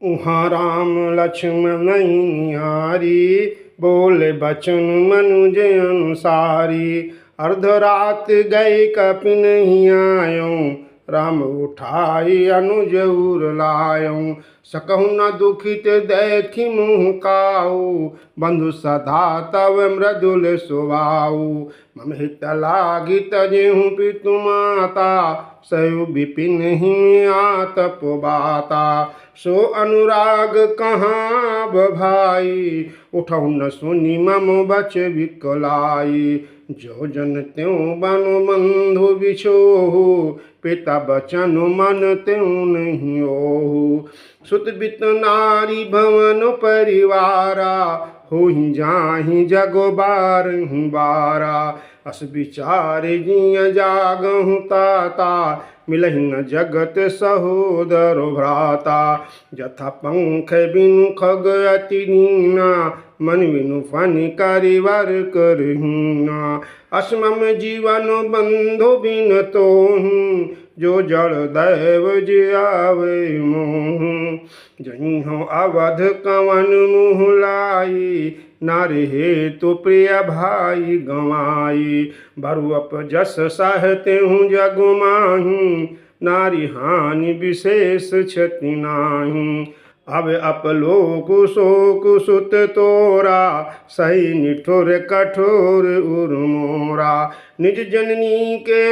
उहाँ राम लक्ष्मण निहारी, बोले बचन मनुज अनुसारी। अर्धरात गए कपि नहीं आयों, राम उठाई अनुज उर लायों। सकहु न दुखित देखि मुँह काऊ, बंधु सदा तव मृदुल स्वभाव। मम हित लागी तजेहु पितु माता, सयु विपिन ही आतप बाता। सो अनुराग कहाँ बभाई, उठौ न सुनि मम बच विकलाई। जो जन त्यों बनु बंधु बिछोहु, पिता बचन मन त्यों नहीं ओहु। सुत बित नारी भवन परिवारा, होहि जाहि जग बारहि बारा। अस विचार जिय जागहु ताता, मिलहि न जगत सहोदर भ्राता। जथा पंख बिनु खग अति नीना, मन बिनु फनि करिवर करहीना। अस मम जीवन बंधु बिन तोहु, जो जड़ दैव जियावे मोहु। जहीं हो अवध कवन मुँह लाई, नारी हेतु प्रिय भाई गंवाई। बरु अपजस सहते हूँ जग माही, नारी हानि विशेष क्षति नाही। अब अपलोक शोक सुत तोरा, सही निठुर कठोर उर मोरा। निज जननी के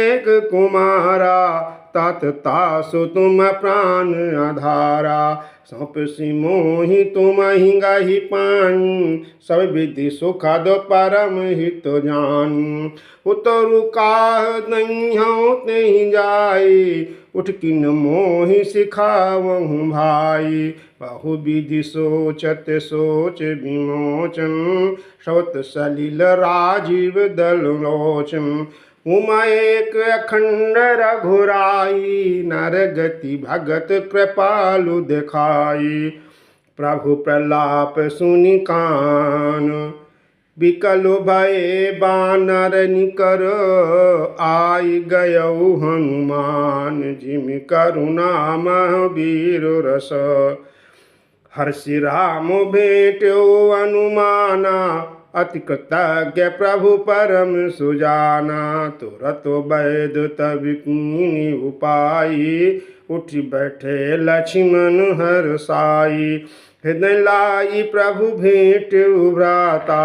एक कुमारा, तात तासु तुम प्राण आधारा। सौंपसी मोहि तुम हिंगाही पानी, सब विधि सुखद परम हित जानी। उतरु काह नहिं तेहि जाई, उठ किन मोहि सिखावहु भाई। बहु विधि सोचत सोच विमोचन, सवत सलिल राजीव दल लोचन। उमा एक अखंड रघुराई, नर गति भगत कृपालु दिखाई। प्रभु प्रलाप सुनि कान, बिकल भये बानर निकर। आई गयौ हनुमान, जिमि करुणा महावीर रस। हर्षि राम भेट्यो अनुमाना, अति कृतज्ञ प्रभु परम सुजाना। तुरत वैद तब कीन्ही उपाई, उठि बैठे लक्ष्मण हर्षाई। हृदय लाई प्रभु भेट्यो भ्राता,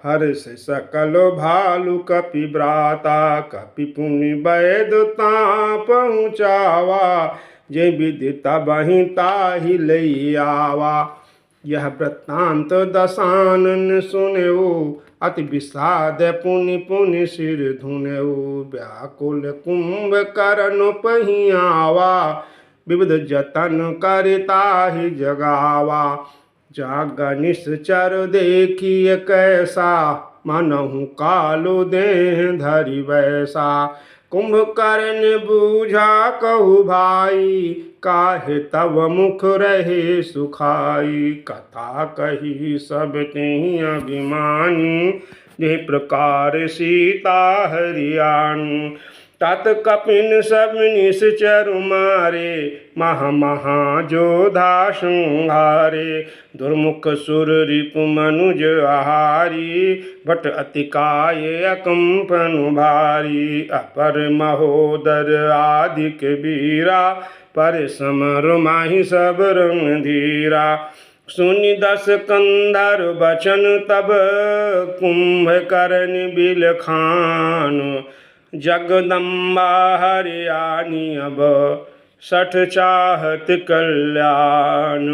हर्ष सकल भालु कपि भ्राता। कपि पुनि वैद तां पहुँचावा, जे विधि तबहि ताहि लई आवा। यह वृत्तांत दशानन सुनेऊ, अति विषाद पुनि पुनि सिर धुनेऊ। व्याकुल कुंभकर्ण पहियावा, विविध जतन करिताहि जगावा। जाग निश्चर देखिए कैसा, मनहु कालो देह धरि वैसा। कुंभकर्ण बूझा कहु भाई, काहे तब मुख रहे सुखाई। कथा कही सब तेहि अभिमानी, जे प्रकार सीता हरियाणी। तात कपिन सब निश्चर मारे, महा महा जोधा संहारे। दुर्मुख सुर रिपु मनुज आहारी, भट अतिकाय अकंपन भारी। अपर महोदर आदिक बीरा, पर समर माहि सब रंग धीरा। सुनि दस कंधर बचन तब, कुंभकर्ण बिलखान। जगदम्बा हरियाणी अब, सठ चाहत कल्याण।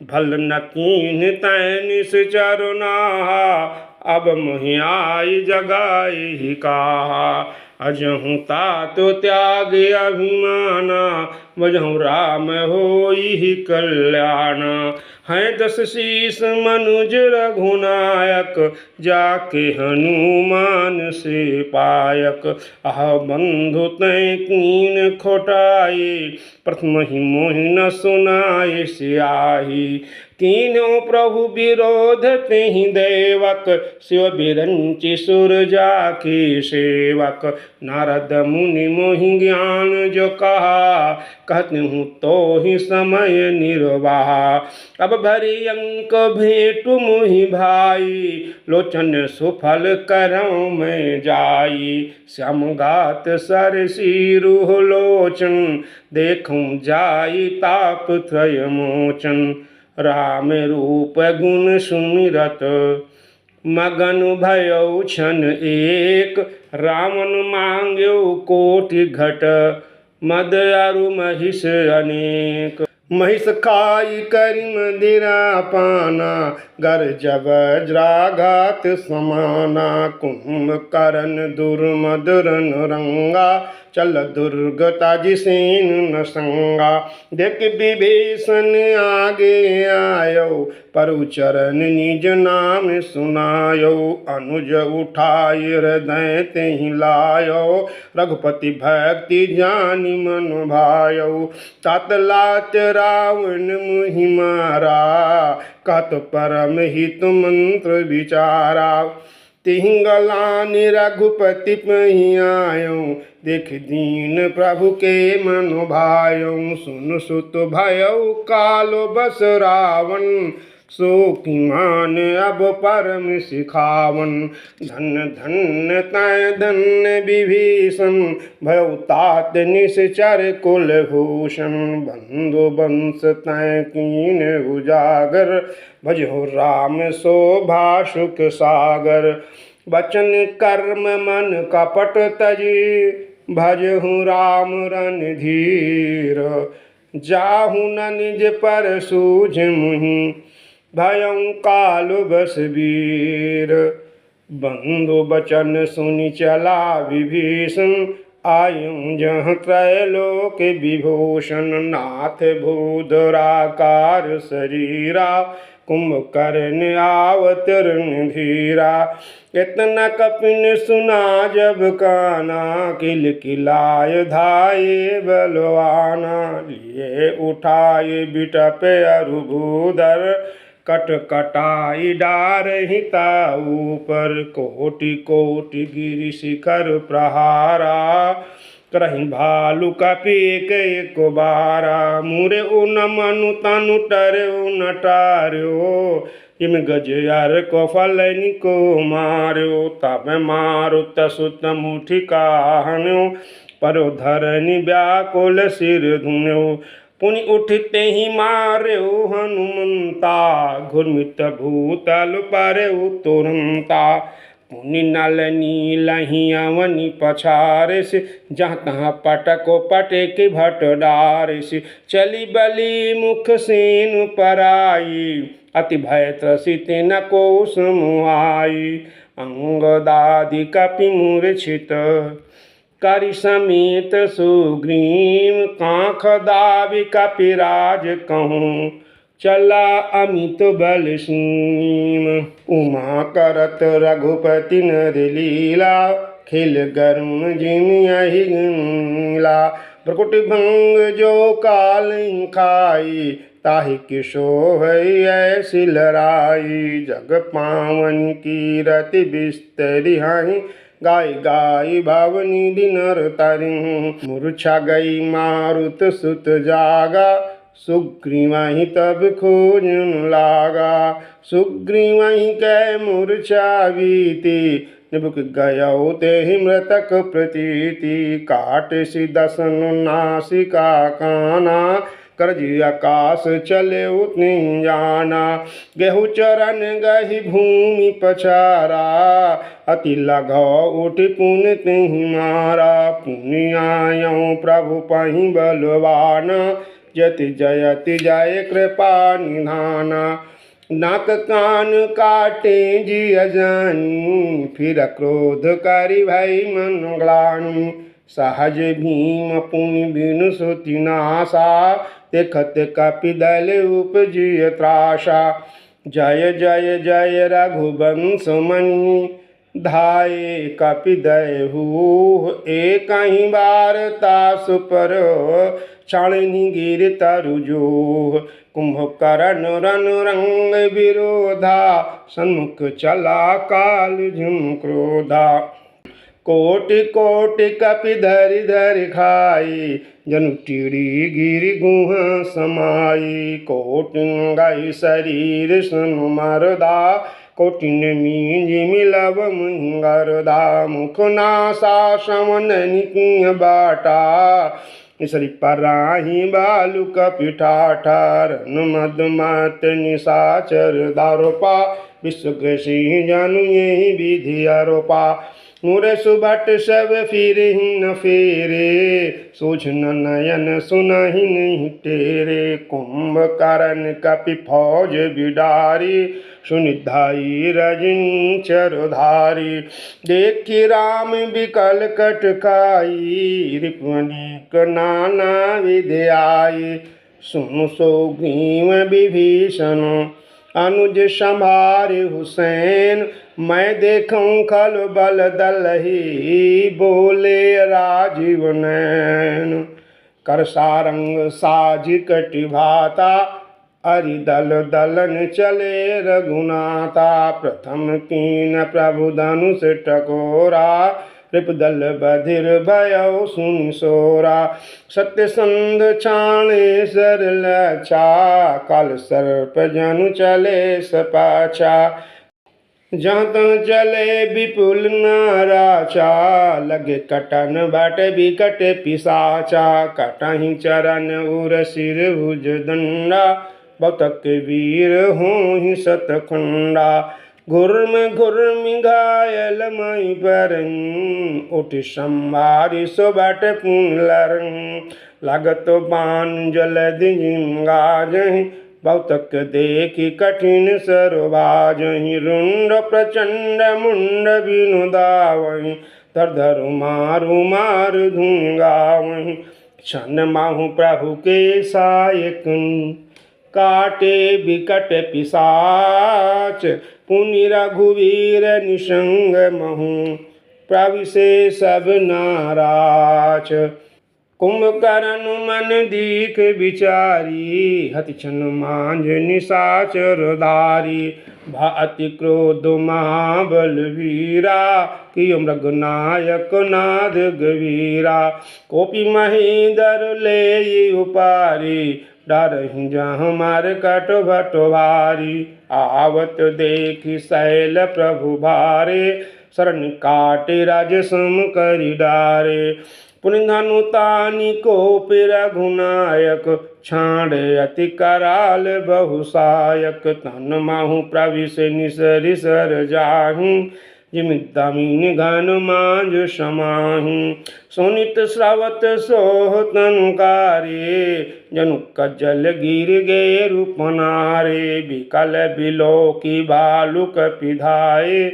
भल न कीन्ह तैं निश्चर नाहा, अब मोहि आई जगाई काहा। अजहु तातो त्याग अभिमाना, बजहु राम होई कल्याण। हैं दस शीस मनुज रघुनायक, जाके हनुमान से पायक। आह बंधु तैं कीन खोटाई, प्रथम ही मोहि न सुनाय सियाही। कीन्यो प्रभु विरोध तेहि देवक, शिव बिरंचि सुर जाकी सेवक। नारद मुनि मोहि ज्ञान जो कहा, कहत हूँ तो ही समय निर्वाह। अब भरी अंक भेंटु मुहि भाई, लोचन सुफल करऊँ मैं जाई। श्याम गात सर सिरु लोचन, देखूं जाई ताप त्रय मोचन। राम रूप गुण सुमिरत, मगन भयउ क्षण एक। रावण मांग्यो कोटि घट, मद अरु महिष अनेक। महिष खाई करि मदिरा पाना, गर्ज वज्राघात समाना। कुंभकर्ण दुर्मदन रंगा, चल दुर्ग ताजि सेन न संगा। देख विभीषण आगे आयो, परु चरण निज नाम सुनायो। अनुज उठाई हृदय तेहि लायो, रघुपति भक्ति जानि मन भायो। तात लाच रावण मुहि मारा, कहत परम हित मंत्र विचारा। तिहि गलानि रघुपति पहि आयो, देख दीन प्रभु के मन भायो। सुन सुत भयउ कालो बस रावण, सो कीमान अब परम सिखावन। धन धन्य तै धन्य विभीषण, भयउ तात निश्चर कुलभूषण। बंधु बंश तै कीन्ह उजागर, भजहु राम शोभा सुख सागर। वचन कर्म मन कपट तजी, भजहु राम रणधीर। जाहु न निज पर सूझ मुहि, भयउ काल बस वीर। बंधु बचन सुनि चला विभीषण, आयु जहाँ त्रैलोक विभूषण। नाथ भूधराकार शरीरा, कुंभकर्ण आवत रणधीरा। इतना कपिन सुना जब काना, किल किलाय धाये बलवाना। लिए उठाए बिटप अरु भूधर, कट कटाई डारहि ताऊ पर। कोटि कोटि गिरि शिखर प्रहारा, करहि भालु कपि एक बारा। मुरे उन मनु तनु टरउ न टार्यो, हिम गज अर को फलनि को मार्यो। तब मारुत सुत मुठि काहन्यो, परो धरनि व्याकुल सिर धुन्यो। पुनि उठते ही मार्यो हनुमंता, घुर्मित भूतल परउ तुरंता। पुनि नल नीलहि अवनि पछारिस, जहाँ तहाँ पटको पटेक भट डारिस। चली बलि मुख सेनु पराई, अति भय त्रसित न को समुहाई। अंगदादि कपि मूर्छित, करि समेत सुग्रीव। कांख दाबि कपिराज कहूँ, चला अमित बल सीम। उमा करत रघुपति नर लीला, खिल गरुण जिमियहि नीला। भ्रकुटि भंग जो काल खाई, ताहि कि सोहै ऐसि लड़ाई। जग पावन कीरति बिस्तरिहाई, गाय गाय भवनि नर तरिहु। मूर्छा गई मारुत सुत जागा, सुग्रीवहि तब खोजन लागा। सुग्रीवहि कै मूर्छा बीती, निबुक गयौ तेहि मृतक प्रतीति। काटि दसन नासिका काना, करजि आकाश चलेउ तिन जाना। गेहूँ चरण गहि भूमि पछारा, अति लगौ उठि पुनि तिहि मारा। पुनि आयौ प्रभु पहि बलवाना, जति जयति जय कृपा निधाना। नाक कान काटे जिय जानी, फिर क्रोध करि भई मन ग्लानि। सहज भीम पुनि बिनु सुति नासा, देखत कपिदल उपजिय त्रासा। जय जय जय रघुवंश मणि, धाये कपिदयहु एक ही वारता सुपर क्षालिनी गिर तरुजो कुंभकर्ण रन रंग विरोधा सन्मुख चला काल झुम क्रोधा कोटि कोटि कपि धरि धरि खाई जनु टीड़ी गिरि गुह समाई कोटिन गई शरीर सुनु मरदा कोटिन मींज मिलव मुंगरदा मुख नासा श्रवण निकिय बाटा इसरी पराही बालु कपिठाठार मद मत निशाचर दारोपा विश्व कृषि जनु यही विधि आरोपा मुरे सुबट सब फिर ही न फेरे सूझन नयन सुनहि नहीं तेरे कुंभकर्ण कपि फौज बिडारी सुनिधाई रजिन चरधारी देखी राम विकल कटकाई रिपनिक नाना विद्याई सुन सो ग्रीव विभीषण अनुज संभार हुसैन मैं देखूं खल बल दलही बोले राजीव नैन कर सारंग साज कटि भाता अरि दल दलन चले रघुनाथा प्रथम कीन प्रभु धनुष टकोरा रिपदल बधिर भयो सुनि सोरा सत्यसंध छाणे सरल छा काल सर्प जनु चले सपाछा जहाँ तन चले विपुल नाराचा लगे कटन बाट बिकट पिसाचा कटहि चरण उर सिर भुज दंडा बतक वीर होहि सतखंडा घुर्म घायल मई परन उठ संभारी सो बाट पुनलरन लागत बान जल दिंगा जहि बहुतक देखी कठिन सरोबाजहि रुंड प्रचंड मुंड विनुदावहि धर धर मारु मार धुंगावहि क्षण माहु प्रभु के सायक काटे विकट पिशाच पुनि रघुवीर निसंग महु प्रभु से सब नाराच कुंभकर्ण मन दीख विचारी हति क्षण मांझ निशाचर धारी भाति क्रोध महाबल वीरा कियो मृगनायक नाद गवीरा कोपी महेंद्र ले उपारी डरहि जहाँ मार कट भटो भारी आवत देखी शैल प्रभु भारे शरण काटे राज सम करि डारे पुनधनु तानि कोपि रघुनायक छाड़े अति कराल बहुसायक तन माहु प्रविश निसरि सर जाहु जिम दमीन घन मांझ समाहु सुनित श्रवत सोह तनुकारे जनु कजल गिर गे रूपनारे विकल बिलो की बालु कपिधाये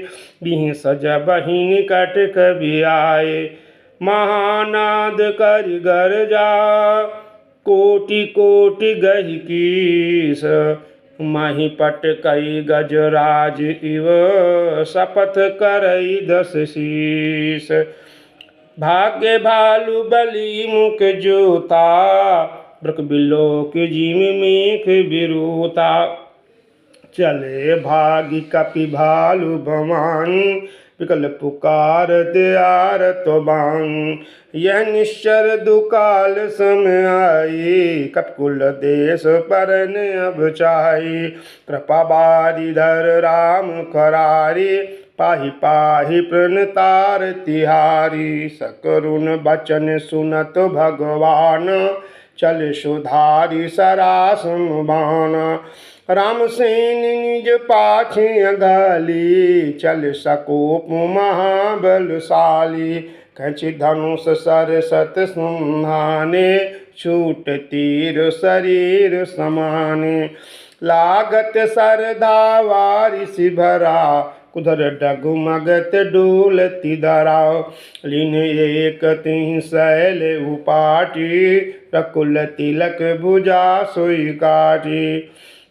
बिहि सज बहिन कट कबि आए महानाद कर गर्जा कोटि कोटि गहि कीस माही पट कई गजराज इव शपथ करई दस शीस भाग्य भालु बलि मुख जोता ब्रक बिलोक जिम मेख बिरूता चले भागी कपि भालु भवानी विकल पुकार दयार तो बांग यह निश्चर दुकाल समय आई कपकुल देश परन अब चाही कृपा बारी धर राम करारी पाहि पाहि प्रणतार तिहारी सकरुण बचन सुनत भगवान चल सुधारी सरासन बाण राम सेन निज पाछे गाली चल सकोप महाबलशाली खच धनुष सरसत सुहाने छूट तीर शरीर समाने लागत सरधा वारिस भरा कुधर डगमगत डोलती धरा लीन एक तिहि शैल उपाटी रकुल तिलक भुजा सोई काटी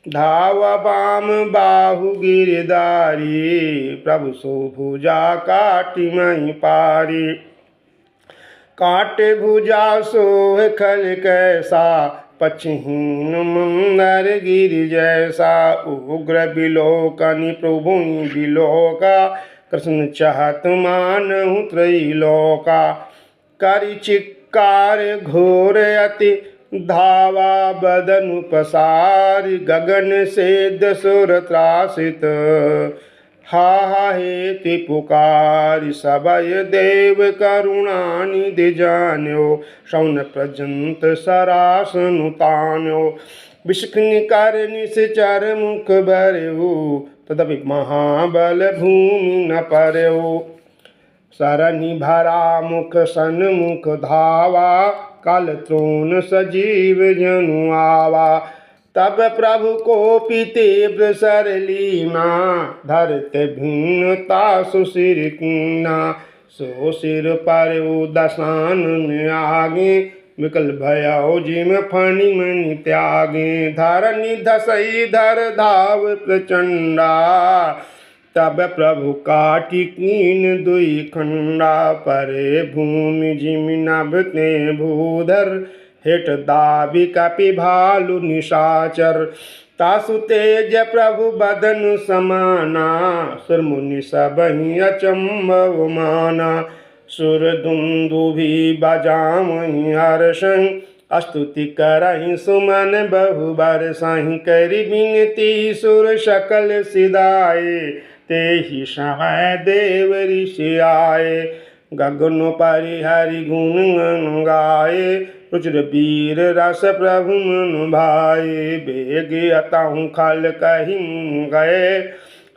धाव बाम बाहु गिरधारी, प्रभु सो भुजा काटी मही पारी। काटे भुजा सोह खल कैसा, पछहीन मंदर गिर जैसा। उग्र बिलोकनि प्रभु बिलोका, कृष्ण चाहत मानहु त्रैलोका। करि चिक्कार घोर अति, धावा बदनु पसारि। गगन से दसुर त्रासित, हा हा हेति पुकारी। सबय देव करुणा निधि जान्यो, शौन पर्यंत सरासनु तान्यो। विष्णु कर निश्चर मुख भर्यो, तदपि महाबल भूमि न पर्यो। सरनि भरा मुख सन्मुख धावा, काल त्रोण सजीव जनु आवा। तब प्रभु कोपि तीव्र सरलीना, धरत भिन्नता सुशिर कीना। सो सिर पर दशानन आगे, विकल भयउ जिम फणि मणि त्यागे। धरनि धसई धर धाव प्रचंडा, तब प्रभु काटि कीन दुई खंडा। परे भूमि जिमि नभ ते भूधर, हेठ दाबि कपि भालु निशाचर। तासु तेज प्रभु बदन समाना, सुर मुनि सबहि अचंभव माना। सुर दुंदुभि बजावहि हर्षं, स्तुति करहि सुमन बहु बरसहि। करि विनती सुर सकल सिधाए, तेहि समय देव ऋषि आए। गगन परि हरि गुण गाए, रुचिर वीर रस प्रभु मन भाए। बेग अतहु खल कहि गए,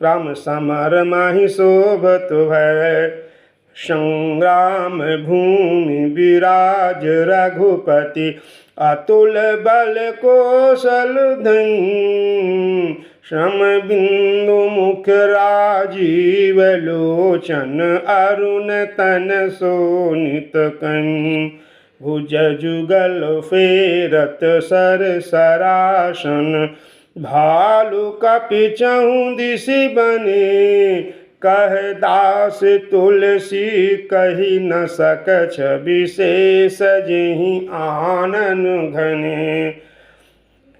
राम समर माहि शोभत भय। संग्राम भूमि विराज रघुपति, अतुल बल कौशल धन। श्रम बिंदु मुख राजीव लोचन, अरुण तन सोनित कन। भुज जुगल फेरत सर सरासन, भालु कपि चहु दिसि बने। कह दास तुलसी कहि न सकछ, विशेष जेहि आनन घने।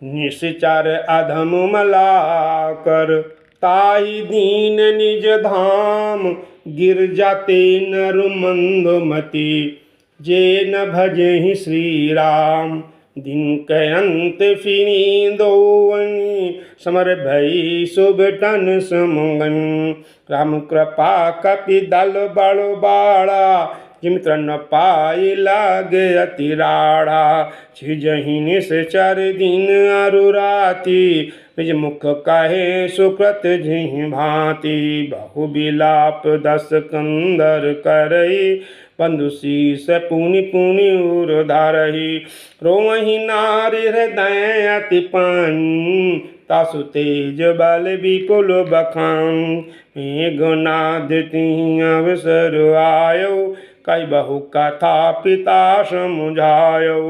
निश्चर अधम मला कर, ताहि दीन निज धाम। गिरजा ते नर मंदमति, जे न भजहि श्री राम। दिन के अंत फिरी दोवनि, समर भई सुबटन समगन। राम कृपा कपि दल बड़ बाड़ा, जिमित्र न पाई लागे अति राड़ा। छिजहि निश्चर दिन अरु राति, निज मुख कहे सुकृत जिहि भांति। बहु बिलाप दस कंदर करई, बंधु शीस पुनि पुनि उर धारहि। रोवहि नारि हृदय अति पानि, तासु तेज बल विपुल बखान। मेघनाद तिहि अवसर आयो, कई बहु कथा पिता समुझायो।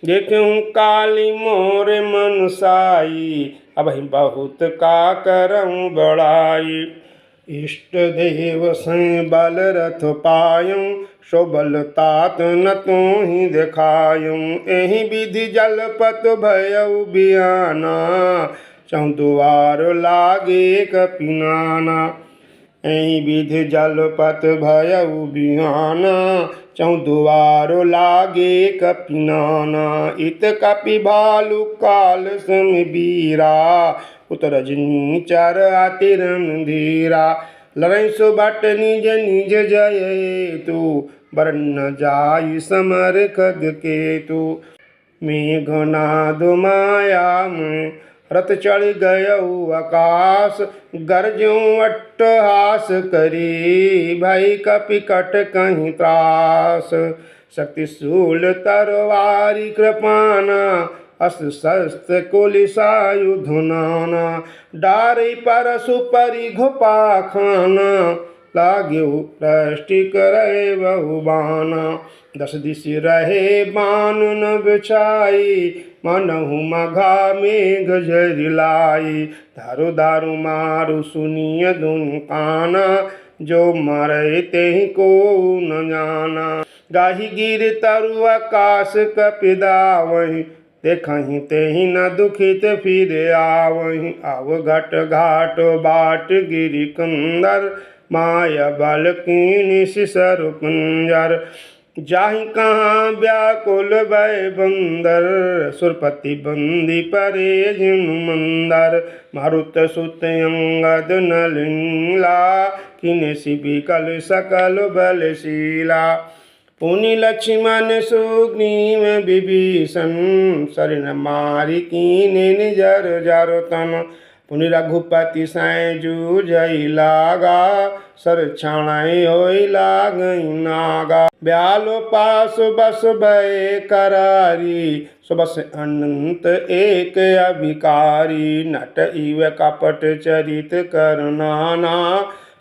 देखूं काली मोर मन साई, अबहि बहुत का करऊं बड़ाई। इष्ट देव सै बल रथ पायूं, सो बल तात न तोहि देखायूं। एहि विधि जलपत भयउ बियाना, चहु दुआर लागे कपि नाना। एहि विधि जलपत भयउ बियाना, चहु दुआर लागे कपि नाना। इत कपि भालु काल सम बीरा, उत रजनी चर अति रणधीरा। लड़ै सुभट निज निज जय हेतु, बर न जाई समर खग केतु। मेघनाद माया में रथ चढ़ गयउ आकाश, गरजों अट्टहास करी। भई कपि कट कहीं त्रास, शक्ति शूल तरवारी कृपाना। अस्त्र शस्त्र कुलिसायुध नाना, डारि परशु परिघुपा खाना। लाग्यो दृष्टि करे बहु बाना, दस दिशि रहे बान न बिछाई। मनहु मघा मेघ झरिलाई। धारु धारु मारु सुनिय दुनु काना, जो मरे तेहि को न जाना। गाही गिर तरु आकाश कपिदावहीं, देखहीं तेहि न दुखित फिर आवहीं। आव घट घाट बाट गिरि कंदर, माया बल कीन सिसरु कुंजर। जाहि कहाँ व्याकुल भय बंदर, सुरपति बंदी परे जिनु मंदर। मारुत सुत अंगद नलिनीला, किनेसि बिकल सकल बलशीला। पुनि लक्ष्मण सुग्रीव विभीषण, शरण मारि कीन्हे निजर जर तन। पुनि रघुपति सैं जूझइ लागा, सर छाणै होई लागई नागा। ब्यालो पास बस भय करारी, सुबस अनंत एक अभिकारी। नट इव कपट चरित कर नाना,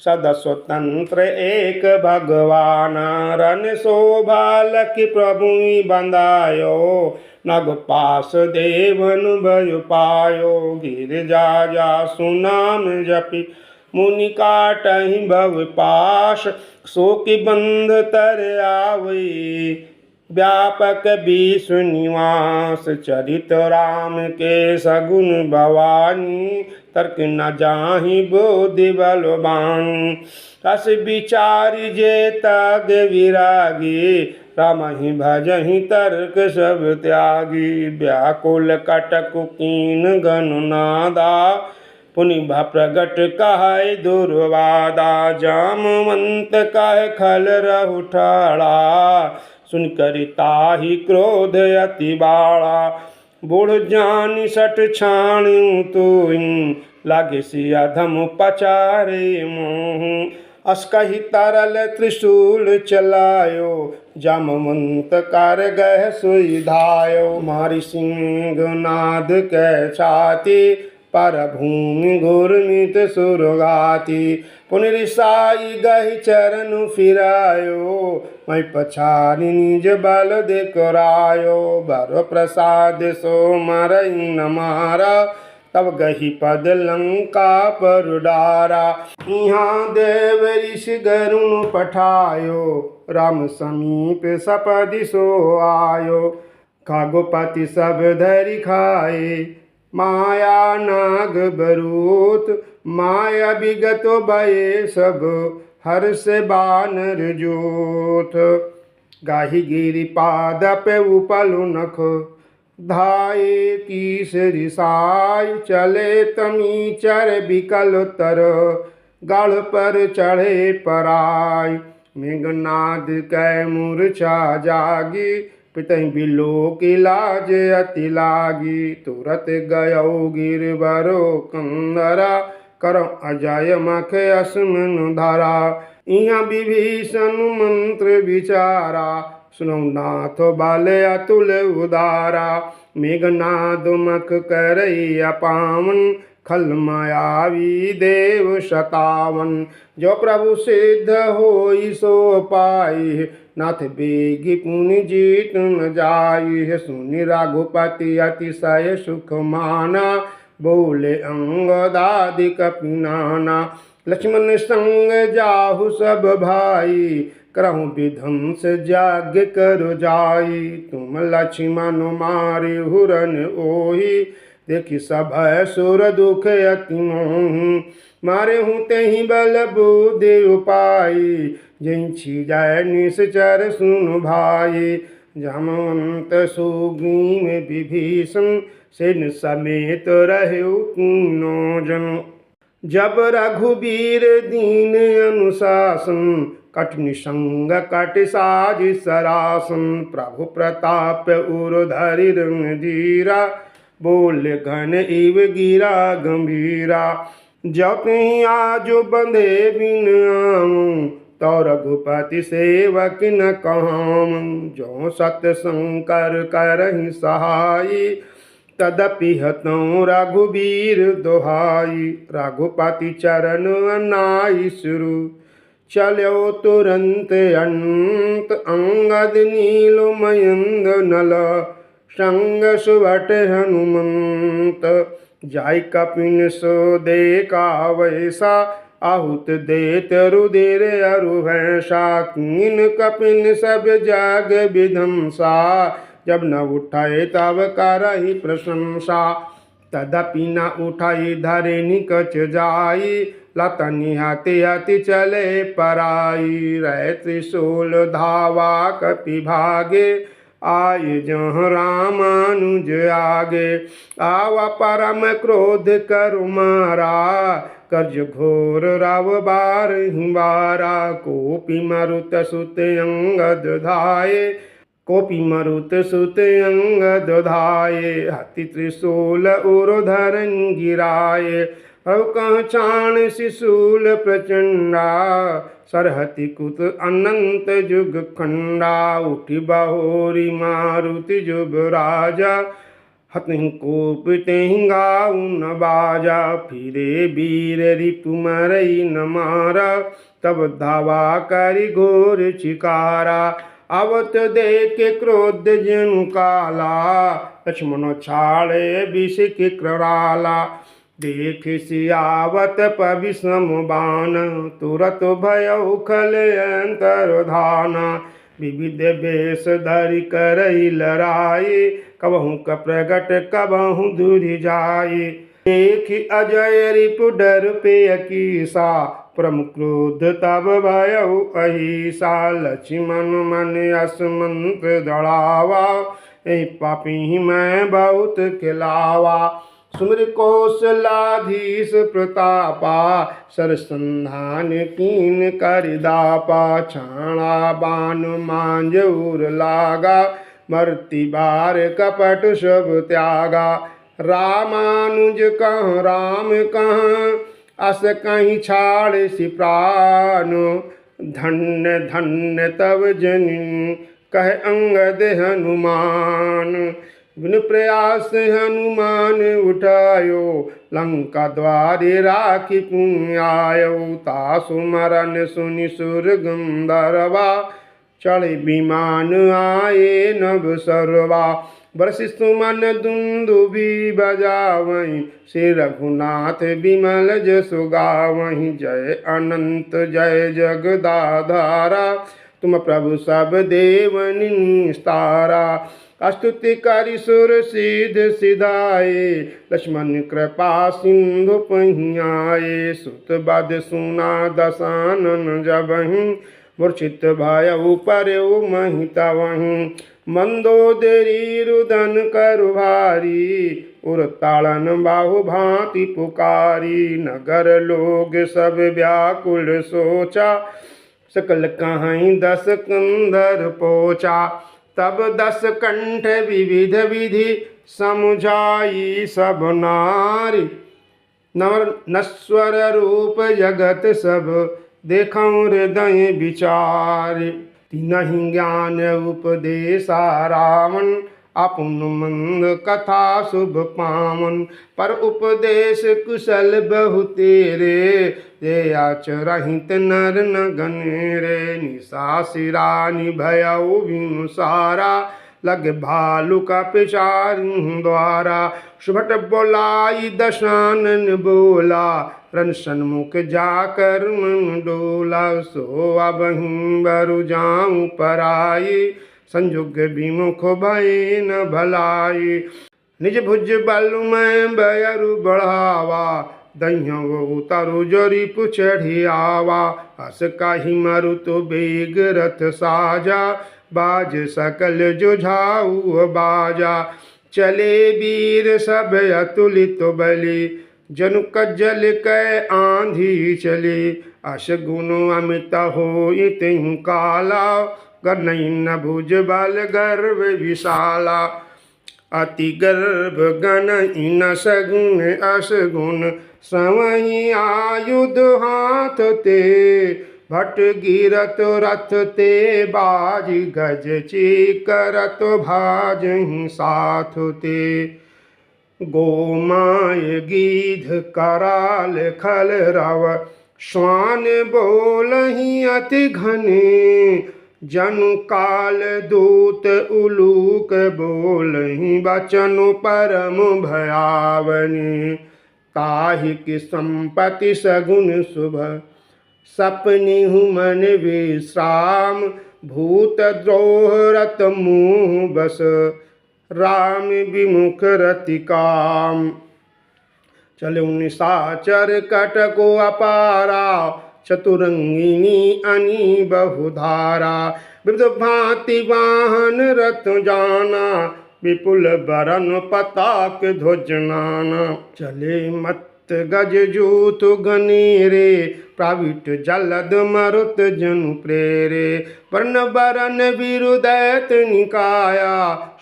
सदा स्वतंत्र एक भगवाना। रन शोभा लखि प्रभुइ बंधायो, नगपास देवन भय पायो। गिरजा जासु नाम जपि मुनि काटहि भव पाश, सो कि बंध तर आवै व्यापक विश्व निवास। चरित राम के सगुन भवानी, तर्क न जाहि बुद्धि बलवान। रस विचारि जे तग विरागी, रामहि भजहि तर्क सब त्यागी। व्याकुल कटक कीन गनुनादा, पुनि प्रगट कहै दुर्वादा। जामवंत कह खल रहु ठाड़ा, सुन करि ताहि क्रोध अति बाड़ा। बूढ़ जानि सठ छाणिउ तुहिं, लागे सिया धम पचारे मोहूँ। अस कहि तरल त्रिशूल चलायो, जामवंत कर गह सोई धायो। मारि सिंहनाद कै छाति, पर भूमि घूर्मित सुरगाति। पुनि रिसाई गहि चरण फिरायो, मैं पछारि निज बल देखरायो। बर प्रसाद सो मरई न मारा, तब गहि पद लंका पर डारा। इहाँ देव ऋषि गरुण पठायो, राम समीप सपदि सो आयो। खागोपति सब धरि खाए, माया नाग बरूत। माया विगत भये सब, हर्ष बानर जोत। गाहि गिरि पादप उपलु नख, धाये कीस रिसाई। चले तमीचर बिकल तर, गढ़ पर चढ़े पराई। मेघनाद कै मूर्छा जागी, पितहि बिलोकि लाज अति लागी। तुरत गयो गिरबरो कंदरा, करौ अजय मख असमन धरा। इहाँ विभीषण मंत्र विचारा, सुनौ नाथ बल अतुल उदारा। मेघनाद मुख करैया पावन, खल मायावी देव शतावन। जो प्रभु सिद्ध होई सो पाई, नाथ बेगी पुनि जीत न जाई। सुनि रघुपति अतिशय सुख माना, बोले अंगदादि कपि नाना। लक्ष्मण संग जाहु सब भाई, करहु विध्वंस यज्ञ कर जाई। तुम लक्ष्मण मारिहु रन ओहि, देखि सभय सुर दुख अति मोहि। मारेहु तेहि बल बुद्धि उपाई, जहि छिजै निश्चर सुनु भाई। जामवंत सुग्रीव विभीषण, सेन समेत रहेउ तीनों जन। जब रघुबीर दीन अनुशासन, कटि संग कटि साज सरासन। प्रभु प्रताप उर धरि रणधीरा, बोले घन इव गिरा गंभीरा। जपहि आजु बंधे बिन आऊँ, तो रघुपति सेवक न कहाऊँ। जो सत शंकर करहि सहाई, तदपि हतौ रघुबीर दोहाई। रघुपति चरण अनाई सुरु, चलो तुरंत अंत। अंगद नील मयंद नल, संग सुभट हनुमंत। जाय कपिन सो देखा वैसा, आहुत देत रुधिर अरु भैंसा। कीन कपिन सब जग विधंसा, जब न उठाए तब करहि प्रशंसा। तदपि न उठाई धरे निकच जाई, लतनि हति हति चले पराई। रह त्रिशूल धावा कपि भागे, आय जहाँ रामानुज आगे। आवा परम क्रोध करु मारा, कर्ज घोर राव बारहि बारा। कोपि मरुत सुत अंगद धाये, कोपि मरुत सुत अंगद धाये। हति त्रिशूल उर धरन गिराए, अब कह चाण शिशूल प्रचंडा। सरहति कुत अनंत जुग खंडा, उठि बहोरी मारुति जुग राजा। हतहि कोप तेहि गाऊ न बाजा, फिरे वीर रिपु मरई न मारा। तब धावा करि घोर चिकारा, आवत देख क्रोध जनु काला। लक्ष्मण छाड़े विष के कराला, देख सियावत पविषम बाण। तुरत भयउ खल अंतर्धान, विविध वेश धरि करई लड़ाई। कबहु कप्रगट कबहु दूरि जाई, देखि अजय रिपु डर पे अकीसा। परम क्रोध तब भयउ अहिसा, लक्ष्मण मन यस मंत्र दड़ावा। ए पापी मैं बहुत खिलावा, सुमिर कौशलाधीश प्रतापा। सरसंधान कीन करिदापा, छाणा बाण मांजूर लागा। मरती बार कपट सब त्यागा, रामानुज कह राम कह। अस कहीं छाड़ सि प्राण, धन्य धन्य तब जनि कह अंगद हनुमान। बिन प्रयास हनुमान उठायो, लंका द्वारे राखी पुनि आयो। तासु मरन सुनि सुर गंधर्वा, चढ़े विमान आए नभ सर्वा। बरसि सुमन दुंदुभि बजावहीं, श्री रघुनाथ बिमल जसु गावहीं। जय अनंत जय जगदाधारा, तुम प्रभु सब देवनि निस्तारा। स्तुति करि सुर सिद्ध सिधाए, लक्ष्मण कृपा सिंधु पहियाए। सुत बध सुना दसानन जबहीं, मूर्छित भयउ परउ महि तबहीं। मंदोदरी रुदन करु भारी, उर ताड़न बाहु भांति पुकारी। नगर लोग सब व्याकुल सोचा, सकल कहीं दस कंधर पोचा। तब दस कंठ विविध विधि, समुझाई सब नारी। नश्वर रूप जगत सब, देखऊँ हृदय विचार। तिनहि ज्ञान उपदेशा रावण, अपुन मंद कथा शुभ पावन। पर उपदेश कुशल बहु तेरे, जे आचरहित नर न गनेरे। निशा सिरानि भयउ विनुसारा, लग भालु का पिचारि द्वारा। सुभट बोलाई दशानन बोला, रन सन्मुख जाकर मन डोला। सो अबहिं बरु जाऊं पराई, संजुग विमुख भय न भलाई। निज भुज बल मैं बयरु बढ़ावा, दहियों उतरु जोरी पुचढ़ी आवा। हस काहि मरुतु बेग रथ साजा, बाज सकल जुझाऊ बाजा। चले वीर सब अतुलित बलि, जनु कज्जल कै आंधी चली। अश गुण अमित होई तेहु काला, गनई न भुज बल गर्व विशाला। अति गर्भ गनई न सगुन असगुन, संवहि आयुध हाथ ते। भट गिरत रथ ते बाज, गज चीकरत भाजहि साथ ते। गोमाय गीध कराल खल रव, श्वान बोलहि अति घने। जनु काल दूत उलूक बोलहि बचन परम भयावनी। ताहि की संपत्ति सगुन शुभ सपनिहु मन विश्राम। भूत द्रोह रत मुँह बस राम विमुख रति काम। चले निशाचर कटको अपारा चतुरंगिनी अनी बहुधारा। विविध भांति वाहन रथ जाना विपुल बरन पताक ध्वज नाना। चले मत गज जूत गनेरे प्राविट जलद मरुत जनु प्रेरे। वर्ण बरन विरुदैत निकाया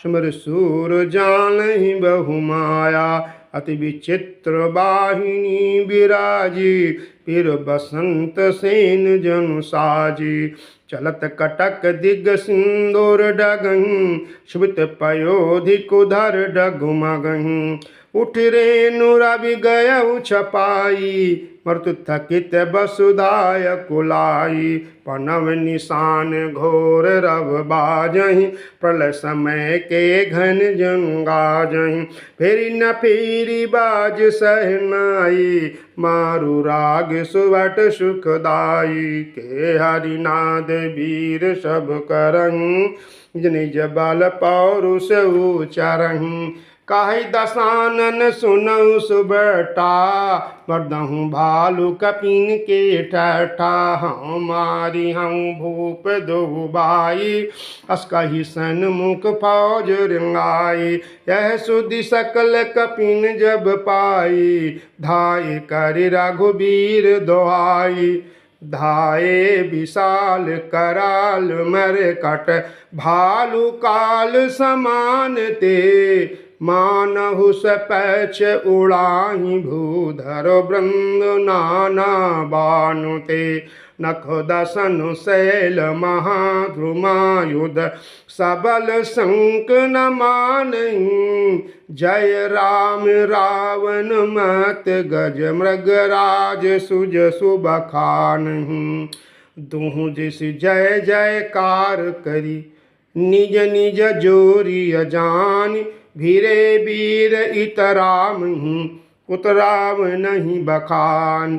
समर सूर जानहि बहुमाया। अति विचित्र वाहिनी विराजी पीर बसंत सेन जनु साजी। चलत कटक दिग सिंदूर डगहि शुभित पयोधि कुधर डगमगहि। उठ रेणु रवि गयउ छपाई मृत्यु थकित वसुधाय कुलाई। पनव निशान घोर रव बाजहि प्रलय समय के घन जंगाजहि। फेरी न फेरी बाज सहनाई मारु राग सुवट सुखदाई। के हरिनाद वीर सब करहि निज बल पौरुष उचरहि। काहि दसानन सुनऊ सुबटा मर्दहु भालु कपिन के ठठा। हमारी हूँ भूप दुबाई अस कहि सन्मुख फौज रंगाई। यह सुधि सकल कपिन जब पाई धाय कर रघुबीर दोहाई। धाये विशाल कराल मरकट भालु काल समान ते। मानहु सपैच उड़ाहि भूधर वृंद नाना बानुते। नख दसन शैल महाद्रुमायुध सबल शंक न मानहि। जय राम रावण मत गज मृगराज सुज सुबखानहि। दुहु दिस जय जयकार करी निज निज जोरी अजान। भीरे वीर इत राम उतराव नहीं बखान।